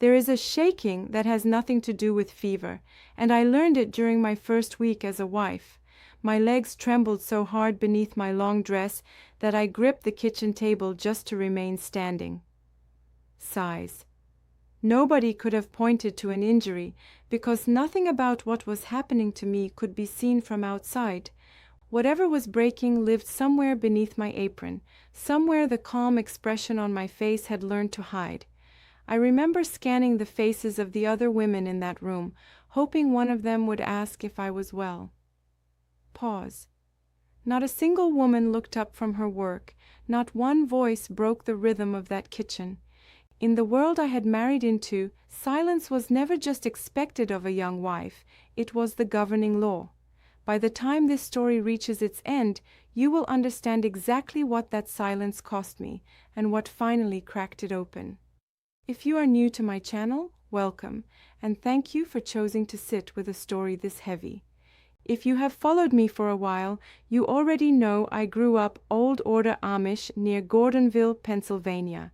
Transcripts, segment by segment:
There is a shaking that has nothing to do with fever, and I learned it during my first week as a wife. My legs trembled so hard beneath my long dress that I gripped the kitchen table just to remain standing. Sighs. Nobody could have pointed to an injury, because nothing about what was happening to me could be seen from outside. Whatever was breaking lived somewhere beneath my apron, somewhere the calm expression on my face had learned to hide. I remember scanning the faces of the other women in that room, hoping one of them would ask if I was well. Pause. Not a single woman looked up from her work, not one voice broke the rhythm of that kitchen. In the world I had married into, silence was never just expected of a young wife, it was the governing law. By the time this story reaches its end, you will understand exactly what that silence cost me, and what finally cracked it open. If you are new to my channel, welcome, and thank you for choosing to sit with a story this heavy. If you have followed me for a while, you already know I grew up Old Order Amish near Gordonville, Pennsylvania.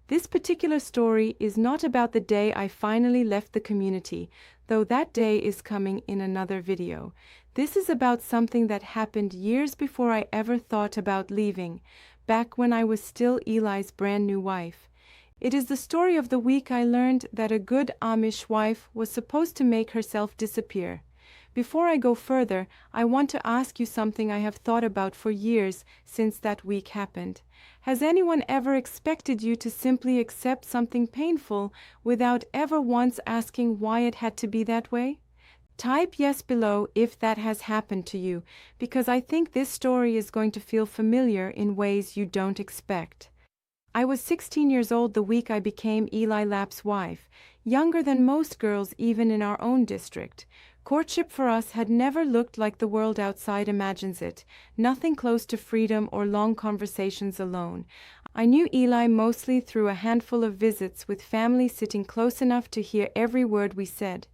This particular story is not about the day I finally left the community, though that day is coming in another video. This is about something that happened years before I ever thought about leaving, back when I was still Eli's brand new wife. It is the story of the week I learned that a good Amish wife was supposed to make herself disappear. Before I go further, I want to ask you something I have thought about for years since that week happened. Has anyone ever expected you to simply accept something painful without ever once asking why it had to be that way? Type yes below if that has happened to you, because I think this story is going to feel familiar in ways you don't expect. I was 16 years old the week I became Eli Lapp's wife, younger than most girls even in our own district. Courtship for us had never looked like the world outside imagines it, nothing close to freedom or long conversations alone. I knew Eli mostly through a handful of visits with family sitting close enough to hear every word we said.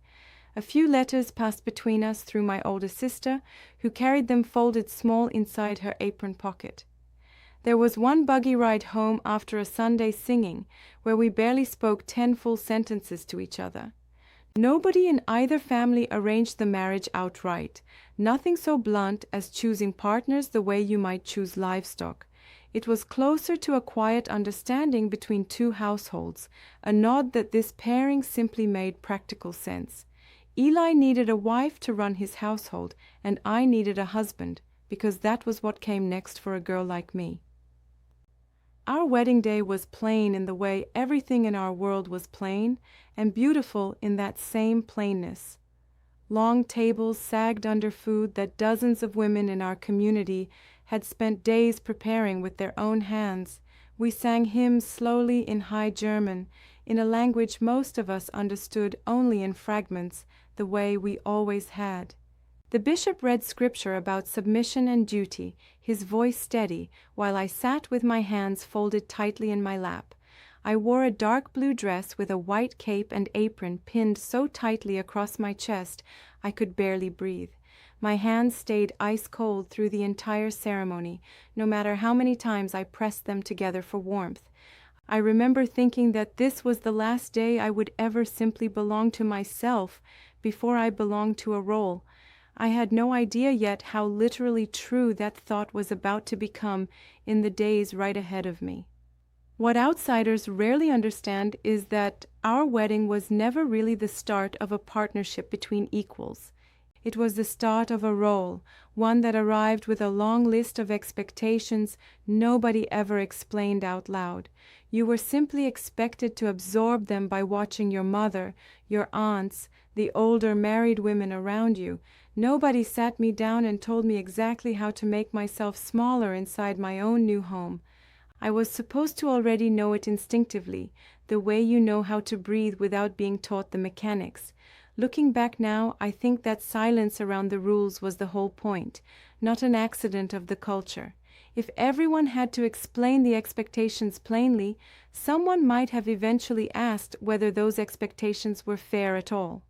A few letters passed between us through my older sister, who carried them folded small inside her apron pocket. There was one buggy ride home after a Sunday singing, where we barely spoke 10 full sentences to each other. Nobody in either family arranged the marriage outright, nothing so blunt as choosing partners the way you might choose livestock. It was closer to a quiet understanding between two households, a nod that this pairing simply made practical sense. Eli needed a wife to run his household, and I needed a husband, because that was what came next for a girl like me. Our wedding day was plain in the way everything in our world was plain, and beautiful in that same plainness. Long tables sagged under food that dozens of women in our community had spent days preparing with their own hands. We sang hymns slowly in High German, in a language most of us understood only in fragments, the way we always had. The bishop read scripture about submission and duty, his voice steady, while I sat with my hands folded tightly in my lap. I wore a dark blue dress with a white cape and apron pinned so tightly across my chest I could barely breathe. My hands stayed ice cold through the entire ceremony, no matter how many times I pressed them together for warmth. I remember thinking that this was the last day I would ever simply belong to myself before I belonged to a role. I had no idea yet how literally true that thought was about to become in the days right ahead of me. What outsiders rarely understand is that our wedding was never really the start of a partnership between equals. It was the start of a role, one that arrived with a long list of expectations nobody ever explained out loud. You were simply expected to absorb them by watching your mother, your aunts, the older married women around you. Nobody sat me down and told me exactly how to make myself smaller inside my own new home. I was supposed to already know it instinctively, the way you know how to breathe without being taught the mechanics. Looking back now, I think that silence around the rules was the whole point, not an accident of the culture. If everyone had to explain the expectations plainly, someone might have eventually asked whether those expectations were fair at all.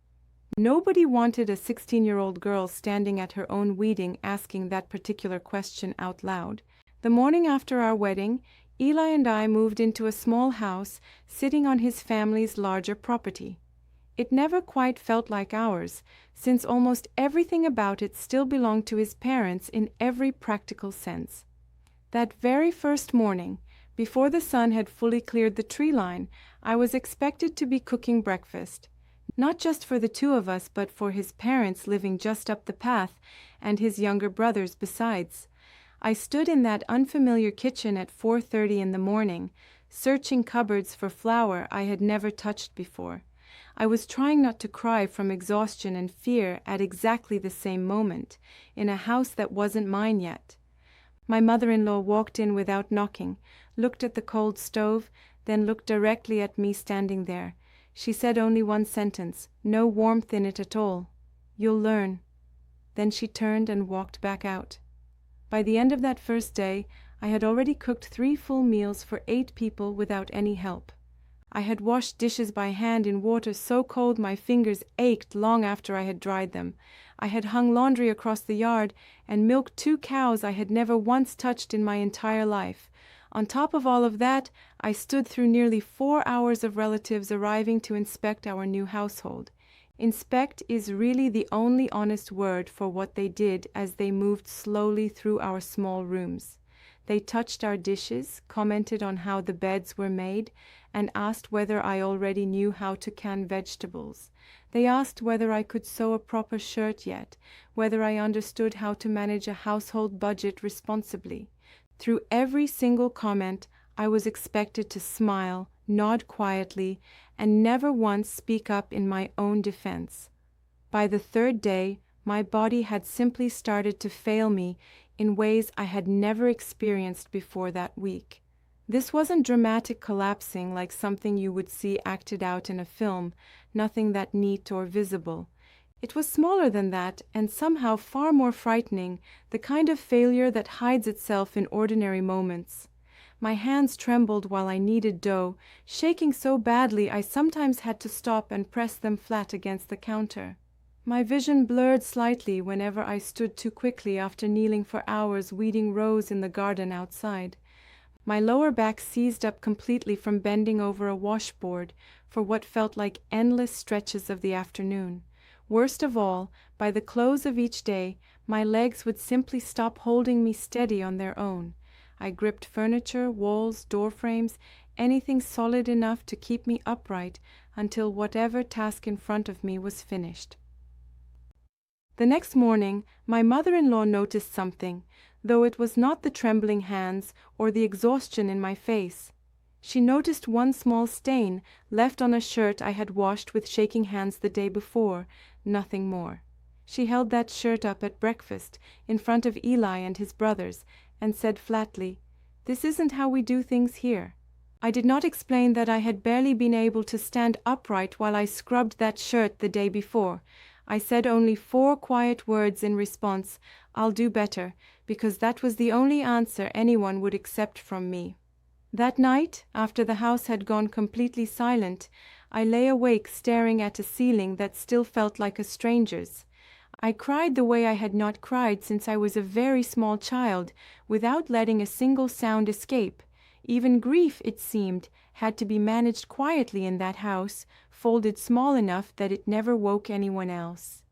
Nobody wanted a 16-year-old girl standing at her own wedding asking that particular question out loud. The morning after our wedding, Eli and I moved into a small house sitting on his family's larger property. It never quite felt like ours, since almost everything about it still belonged to his parents in every practical sense. That very first morning, before the sun had fully cleared the tree line, I was expected to be cooking breakfast. Not just for the two of us, but for his parents living just up the path, and his younger brothers besides. I stood in that unfamiliar kitchen at 4:30 in the morning, searching cupboards for flour I had never touched before. I was trying not to cry from exhaustion and fear at exactly the same moment, in a house that wasn't mine yet. My mother-in-law walked in without knocking, looked at the cold stove, then looked directly at me standing there. She said only one sentence, no warmth in it at all. "You'll learn." Then she turned and walked back out. By the end of that first day, I had already cooked 3 full meals for 8 people without any help. I had washed dishes by hand in water so cold my fingers ached long after I had dried them. I had hung laundry across the yard and milked 2 cows I had never once touched in my entire life. On top of all of that, I stood through nearly 4 hours of relatives arriving to inspect our new household. Inspect is really the only honest word for what they did as they moved slowly through our small rooms. They touched our dishes, commented on how the beds were made, and asked whether I already knew how to can vegetables. They asked whether I could sew a proper shirt yet, whether I understood how to manage a household budget responsibly. Through every single comment, I was expected to smile, nod quietly, and never once speak up in my own defense. By the 3rd day, my body had simply started to fail me in ways I had never experienced before that week. This wasn't dramatic collapsing like something you would see acted out in a film, nothing that neat or visible. It was smaller than that, and somehow far more frightening, the kind of failure that hides itself in ordinary moments. My hands trembled while I kneaded dough, shaking so badly I sometimes had to stop and press them flat against the counter. My vision blurred slightly whenever I stood too quickly after kneeling for hours weeding rows in the garden outside. My lower back seized up completely from bending over a washboard for what felt like endless stretches of the afternoon. Worst of all, by the close of each day, my legs would simply stop holding me steady on their own. I gripped furniture, walls, door frames, anything solid enough to keep me upright until whatever task in front of me was finished. The next morning, my mother-in-law noticed something, though it was not the trembling hands or the exhaustion in my face. She noticed one small stain left on a shirt I had washed with shaking hands the day before, nothing more. She held that shirt up at breakfast, in front of Eli and his brothers, and said flatly, "This isn't how we do things here." I did not explain that I had barely been able to stand upright while I scrubbed that shirt the day before. I said only 4 quiet words in response, "I'll do better," because that was the only answer anyone would accept from me. That night, after the house had gone completely silent, I lay awake staring at a ceiling that still felt like a stranger's. I cried the way I had not cried since I was a very small child, without letting a single sound escape. Even grief, it seemed, had to be managed quietly in that house, folded small enough that it never woke anyone else.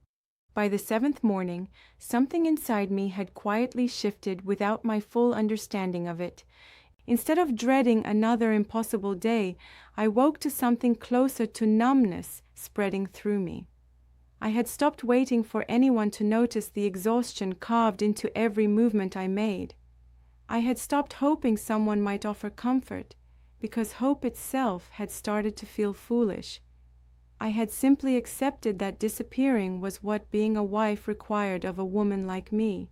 By the 7th morning, something inside me had quietly shifted without my full understanding of it. Instead of dreading another impossible day, I woke to something closer to numbness spreading through me. I had stopped waiting for anyone to notice the exhaustion carved into every movement I made. I had stopped hoping someone might offer comfort, because hope itself had started to feel foolish. I had simply accepted that disappearing was what being a wife required of a woman like me.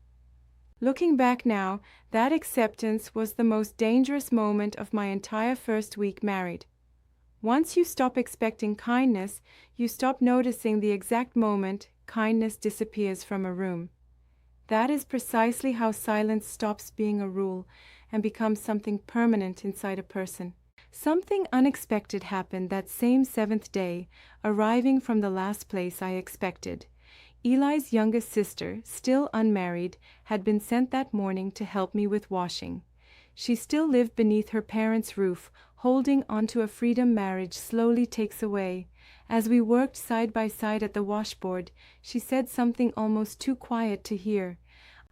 Looking back now, that acceptance was the most dangerous moment of my entire first week married. Once you stop expecting kindness, you stop noticing the exact moment kindness disappears from a room. That is precisely how silence stops being a rule and becomes something permanent inside a person. Something unexpected happened that same 7th day, arriving from the last place I expected. Eli's youngest sister, still unmarried, had been sent that morning to help me with washing. She still lived beneath her parents' roof, holding onto a freedom marriage slowly takes away. As we worked side by side at the washboard, she said something almost too quiet to hear.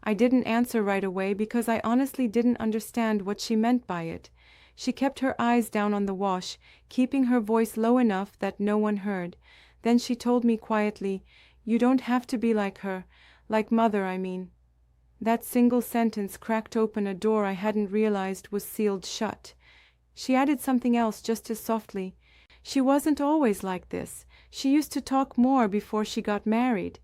I didn't answer right away because I honestly didn't understand what she meant by it. She kept her eyes down on the wash, keeping her voice low enough that no one heard. Then she told me quietly, "You don't have to be like her. Like Mother, I mean." That single sentence cracked open a door I hadn't realized was sealed shut. She added something else just as softly. "She wasn't always like this. She used to talk more before she got married."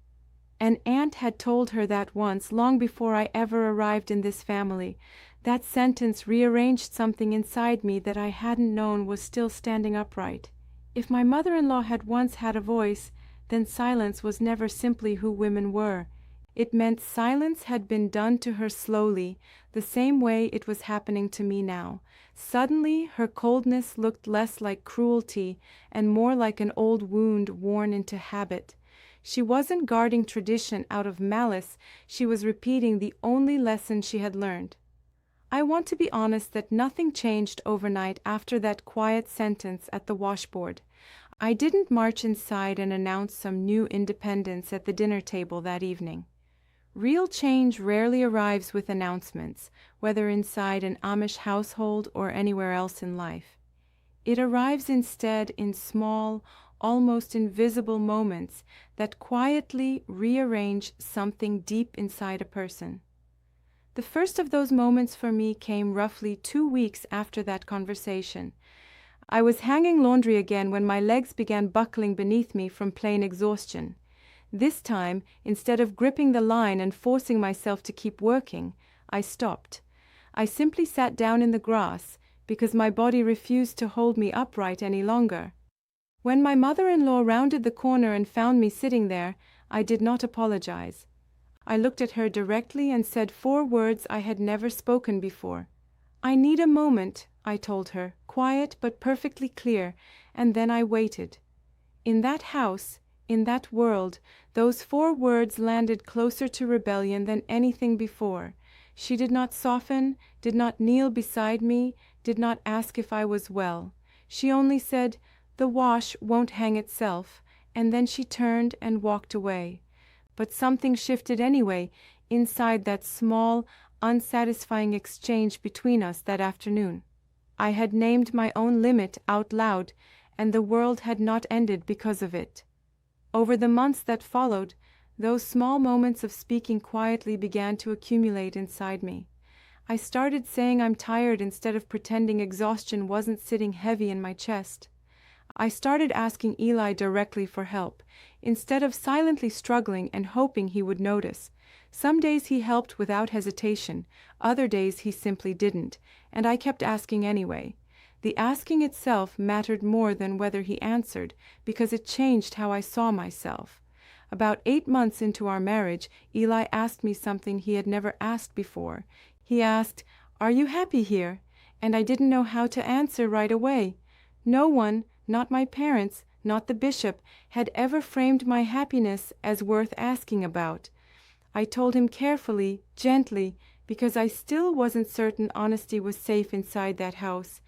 An aunt had told her that once, long before I ever arrived in this family. That sentence rearranged something inside me that I hadn't known was still standing upright. If my mother-in-law had once had a voice, then silence was never simply who women were. It meant silence had been done to her slowly, the same way it was happening to me now. Suddenly, her coldness looked less like cruelty and more like an old wound worn into habit. She wasn't guarding tradition out of malice, she was repeating the only lesson she had learned. I want to be honest that nothing changed overnight after that quiet sentence at the washboard. I didn't march inside and announce some new independence at the dinner table that evening. Real change rarely arrives with announcements, whether inside an Amish household or anywhere else in life. It arrives instead in small, almost invisible moments that quietly rearrange something deep inside a person. The first of those moments for me came roughly 2 weeks after that conversation. I was hanging laundry again when my legs began buckling beneath me from plain exhaustion. This time, instead of gripping the line and forcing myself to keep working, I stopped. I simply sat down in the grass because my body refused to hold me upright any longer. When my mother-in-law rounded the corner and found me sitting there, I did not apologize. I looked at her directly and said 4 words I had never spoken before. "I need a moment," I told her, quiet but perfectly clear, and then I waited. In that house, in that world, those 4 words landed closer to rebellion than anything before. She did not soften, did not kneel beside me, did not ask if I was well. She only said, "The wash won't hang itself," and then she turned and walked away. But something shifted anyway inside that small, unsatisfying exchange between us that afternoon. I had named my own limit out loud, and the world had not ended because of it. Over the months that followed, those small moments of speaking quietly began to accumulate inside me. I started saying I'm tired instead of pretending exhaustion wasn't sitting heavy in my chest. I started asking Eli directly for help, instead of silently struggling and hoping he would notice. Some days he helped without hesitation, other days he simply didn't, and I kept asking anyway. The asking itself mattered more than whether he answered, because it changed how I saw myself. About 8 months into our marriage, Eli asked me something he had never asked before. He asked, "Are you happy here?" And I didn't know how to answer right away. No one, not my parents, not the bishop, had ever framed my happiness as worth asking about. I told him carefully, gently, because I still wasn't certain honesty was safe inside that house.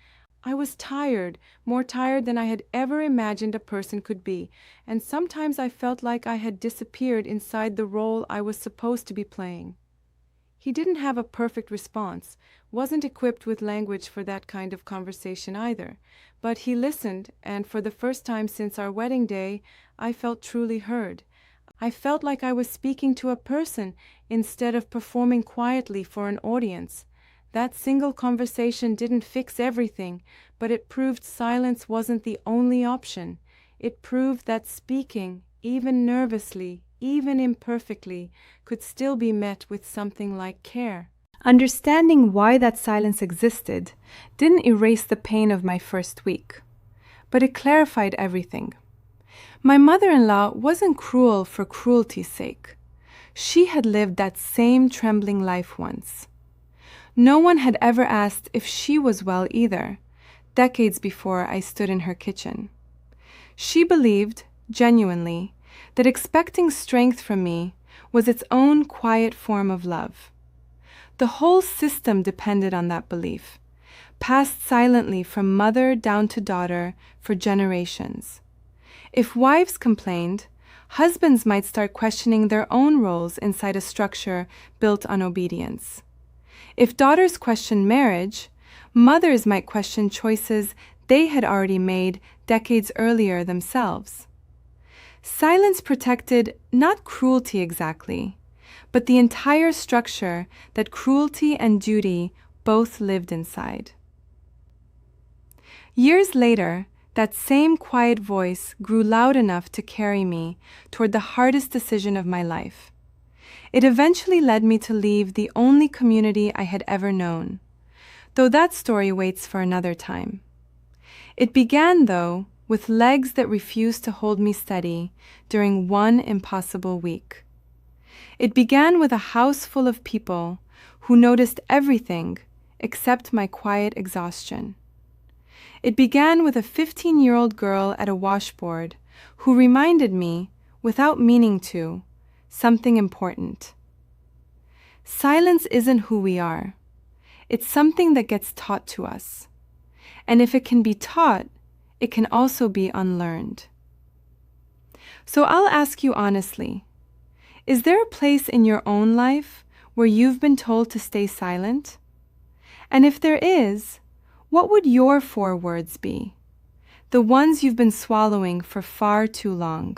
I was tired, more tired than I had ever imagined a person could be, and sometimes I felt like I had disappeared inside the role I was supposed to be playing. He didn't have a perfect response, wasn't equipped with language for that kind of conversation either, but he listened, and for the first time since our wedding day, I felt truly heard. I felt like I was speaking to a person instead of performing quietly for an audience. That single conversation didn't fix everything, but it proved silence wasn't the only option. It proved that speaking, even nervously, even imperfectly, could still be met with something like care. Understanding why that silence existed didn't erase the pain of my first week, but it clarified everything. My mother-in-law wasn't cruel for cruelty's sake. She had lived that same trembling life once. No one had ever asked if she was well either, decades before I stood in her kitchen. She believed, genuinely, that expecting strength from me was its own quiet form of love. The whole system depended on that belief, passed silently from mother down to daughter for generations. If wives complained, husbands might start questioning their own roles inside a structure built on obedience. If daughters questioned marriage, mothers might question choices they had already made decades earlier themselves. Silence protected not cruelty exactly, but the entire structure that cruelty and duty both lived inside. Years later, that same quiet voice grew loud enough to carry me toward the hardest decision of my life. It eventually led me to leave the only community I had ever known, though that story waits for another time. It began, though, with legs that refused to hold me steady during one impossible week. It began with a house full of people who noticed everything except my quiet exhaustion. It began with a 15-year-old girl at a washboard who reminded me, without meaning to, something important. Silence isn't who we are. It's something that gets taught to us. And if it can be taught, it can also be unlearned. So I'll ask you honestly, is there a place in your own life where you've been told to stay silent? And if there is, what would your 4 words be? The ones you've been swallowing for far too long.